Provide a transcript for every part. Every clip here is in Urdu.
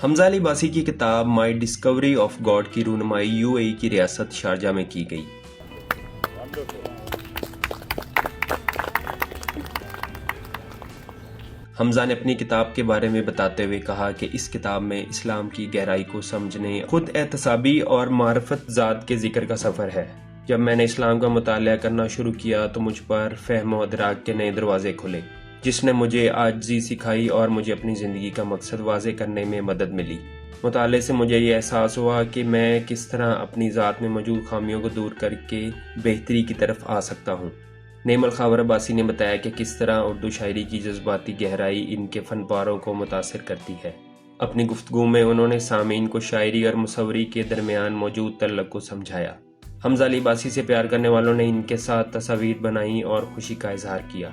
حمزہ علی باسی کی کتاب مائی ڈسکوری آف گاڈ کی رونمائی یو اے ای کی ریاست شارجہ میں کی گئی۔ حمزہ نے اپنی کتاب کے بارے میں بتاتے ہوئے کہا کہ اس کتاب میں اسلام کی گہرائی کو سمجھنے، خود احتسابی اور معرفت ذات کے ذکر کا سفر ہے۔ جب میں نے اسلام کا مطالعہ کرنا شروع کیا تو مجھ پر فہم و ادراک کے نئے دروازے کھلے، جس نے مجھے عاجزی سکھائی اور مجھے اپنی زندگی کا مقصد واضح کرنے میں مدد ملی۔ مطالعے سے مجھے یہ احساس ہوا کہ میں کس طرح اپنی ذات میں موجود خامیوں کو دور کر کے بہتری کی طرف آ سکتا ہوں۔ نعیم الخاور عباسی نے بتایا کہ کس طرح اردو شاعری کی جذباتی گہرائی ان کے فن پاروں کو متاثر کرتی ہے۔ اپنی گفتگو میں انہوں نے سامعین کو شاعری اور مصوری کے درمیان موجود تعلق کو سمجھایا۔ حمزہ علی باسی سے پیار کرنے والوں نے ان کے ساتھ تصاویر بنائیں اور خوشی کا اظہار کیا۔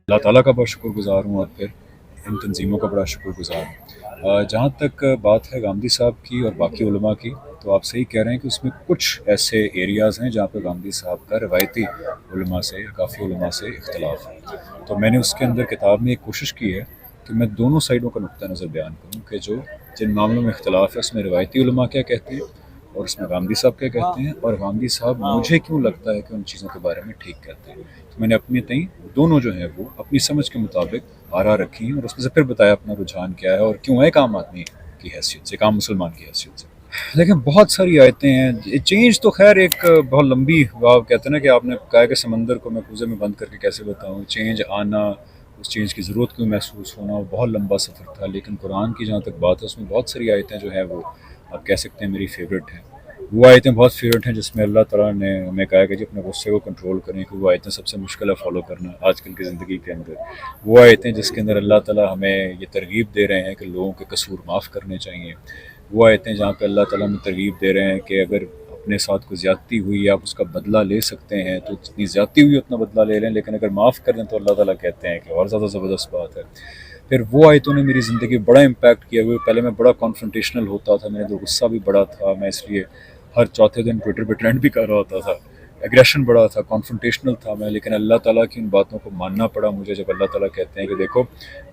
اللہ تعالیٰ کا بہت شکر گزار ہوں اور پھر ان تنظیموں کا بڑا شکر گزار ہوں۔ جہاں تک بات ہے گامدی صاحب کی اور باقی علماء کی، تو آپ صحیح کہہ رہے ہیں کہ اس میں کچھ ایسے ایریاز ہیں جہاں پہ گامدی صاحب کا روایتی علماء سے یا کافی علماء سے اختلاف ہے۔ تو میں نے اس کے اندر کتاب میں ایک کوشش کی ہے کہ میں دونوں سائڈوں کا نقطہ نظر بیان کروں کہ جو جن معاملوں میں اختلاف ہے اس میں روایتی علماء کیا کہتے ہیں اور اس میں گامدی صاحب کیا کہتے ہیں، اور گامدی صاحب مجھے کیوں لگتا ہے کہ ان چیزوں کے بارے میں ٹھیک کہتے ہیں۔ تو میں نے اپنی تئیں دونوں جو ہیں وہ اپنی سمجھ کے مطابق آرا رکھی ہیں اور اس میں سے پھر بتایا اپنا رجحان کیا ہے اور کیوں ایک عام آدمی کی حیثیت سے، ایک عام مسلمان کی حیثیت سے۔ لیکن بہت ساری آیتیں ہیں۔ چینج تو خیر ایک بہت لمبی آپ کہتے ہیں نا کہ آپ نے کہا کہ سمندر کو میں کوزے میں بند کر کے کیسے بتاؤں، چینج آنا، اس چینج کی ضرورت کیوں محسوس ہونا، وہ بہت لمبا سفر تھا۔ لیکن قرآن کی جہاں تک بات ہے اس میں بہت ساری آیتیں جو ہیں وہ آپ کہہ سکتے ہیں میری فیوریٹ ہیں۔ وہ آیتیں بہت فیوریٹ ہیں جس میں اللہ تعالیٰ نے ہمیں کہا کہ جی اپنے غصے کو کنٹرول کریں، کہ وہ آیتیں سب سے مشکل ہے فالو کرنا آج کل کی زندگی کے اندر۔ وہ آیتیں جس کے اندر اللہ تعالیٰ ہمیں یہ ترغیب دے رہے ہیں کہ لوگوں کے قصور معاف کرنے چاہیے۔ وہ آیتیں جہاں پہ اللہ تعالیٰ ہمیں ترغیب دے رہے ہیں کہ اگر اپنے ساتھ کوئی زیادتی ہوئی آپ اس کا بدلہ لے سکتے ہیں تو جتنی زیادتی ہوئی اتنا بدلہ لے لیں، لیکن اگر معاف کر دیں تو اللہ تعالیٰ کہتے ہیں کہ اور زیادہ زبردست بات ہے۔ پھر وہ آیتوں نے میری زندگی بڑا امپیکٹ کیا ہوئے۔ پہلے میں بڑا کانفرنٹیشنل ہوتا تھا، میرے اندر غصہ بھی بڑا تھا، میں اس لیے ہر چوتھے دن ٹویٹر پہ ٹرینڈ بھی کر رہا ہوتا تھا، ایگریشن بڑا تھا، کانفرنٹیشنل تھا میں۔ لیکن اللہ تعالیٰ کی ان باتوں کو ماننا پڑا مجھے، جب اللہ تعالیٰ کہتے ہیں کہ دیکھو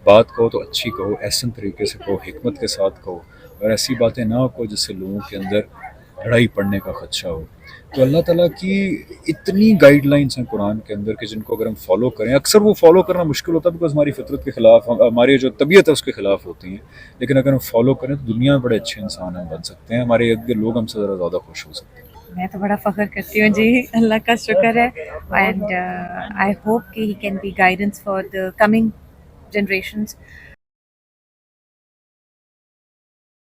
بات کہو تو اچھی کہو، احسن طریقے سے کہو، حکمت کے ساتھ کہو، اور ایسی باتیں نہ کہو جس سے لوگوں کے اندر لڑائی پڑنے کا خدشہ ہو۔ تو اللہ تعالیٰ کی اتنی گائیڈ لائنس ہیں قرآن کے اندر کہ جن کو اگر ہم فالو کریں، اکثر وہ فالو کرنا مشکل ہوتا ہے بیکاز ہماری فطرت کے خلاف، ہماری جو طبیعت ہے اس کے خلاف ہوتی ہیں، لیکن اگر ہم فالو کریں تو دنیا میں بڑے اچھے انسان ہم بن سکتے ہیں، ہمارے ارد گرد لوگ ہم سے زیادہ خوش ہو سکتے ہیں۔ میں تو بڑا فخر کرتی ہوں جی، اللہ کا شکر ہے، اینڈ آئی ہوپ کہ he can be guidance for the coming generations